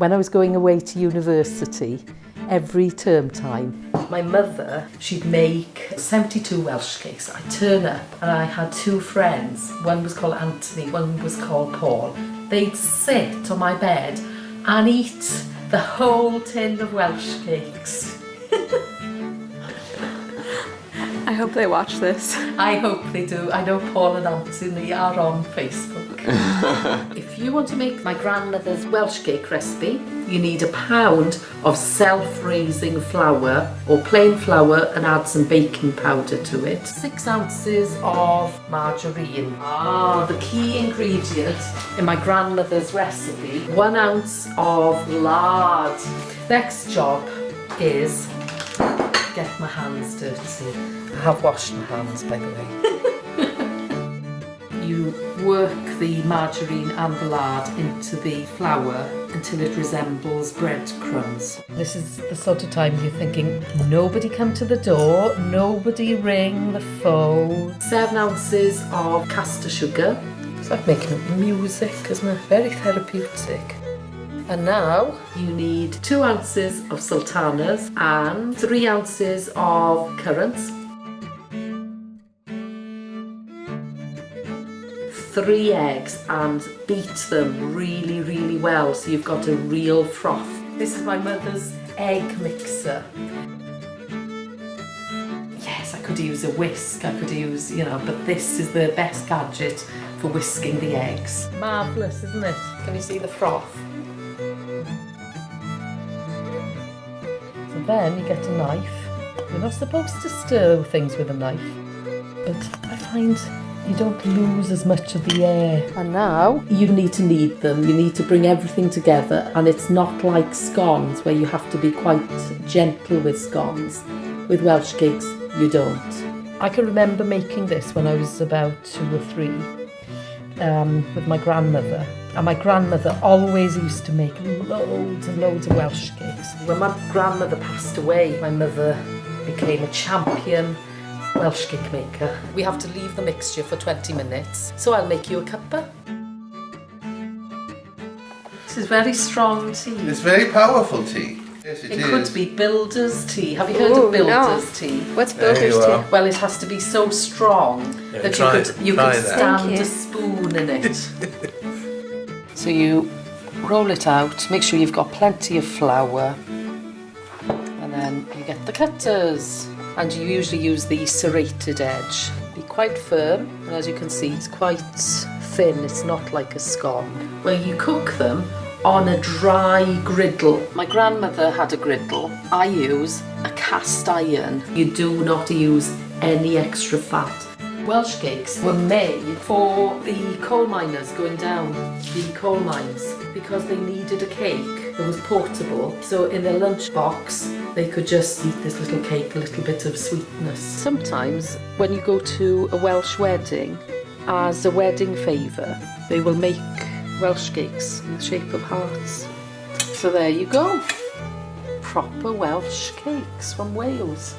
When I was going away to university, every term time, my mother, she'd make 72 Welsh cakes. I'd turn up and I had two friends. One was called Anthony, one was called Paul. They'd sit on my bed and eat the whole tin of Welsh cakes. I hope they watch this. I hope they do. I know Paul and Anthony are on Facebook. If you want to make my grandmother's Welsh cake recipe, you need a pound of self-raising flour or plain flour and add some baking powder to it. 6 ounces of margarine. The key ingredient in my grandmother's recipe, 1 ounce of lard. Next job is get my hands dirty. I have washed my hands, by the way. You work the margarine and the lard into the flour until it resembles breadcrumbs. This is the sort of time you're thinking, nobody come to the door, nobody ring the phone. 7 ounces of caster sugar. It's like making music, isn't it? Very therapeutic. And now you need 2 ounces of sultanas and 3 ounces of currants, 3 eggs, and beat them really, really well so you've got a real froth. This is my mother's egg mixer. Yes, I could use a whisk, I could use, but this is the best gadget for whisking the eggs. Marvellous, isn't it? Can you see the froth? So then you get a knife. You're not supposed to stir things with a knife, but I find you don't lose as much of the air. And now you need to knead them. You need to bring everything together, and it's not like scones where you have to be quite gentle with scones. With Welsh cakes, you don't. I can remember making this when I was about 2 or 3 with my grandmother. And my grandmother always used to make loads and loads of Welsh cakes. When my grandmother passed away, my mother became a champion Welsh cake maker. We have to leave the mixture for 20 minutes, so I'll make you a cuppa. This is very strong tea. It's very powerful tea. Yes, it is. Could be builder's tea. Have you heard of builder's tea? What's builder's tea? Well, it has to be so strong that you could stand a spoon in it. So you roll it out, make sure you've got plenty of flour, and then you get the cutters. And you usually use the serrated edge. Be quite firm, and as you can see, it's quite thin. It's not like a scone. Where you cook them on a dry griddle. My grandmother had a griddle. I use a cast iron. You do not use any extra fat. Welsh cakes were made for the coal miners going down the coal mines because they needed a cake that was portable. So in their lunchbox, they could just eat this little cake, a little bit of sweetness. Sometimes when you go to a Welsh wedding, as a wedding favour, they will make Welsh cakes in the shape of hearts. So there you go. Proper Welsh cakes from Wales.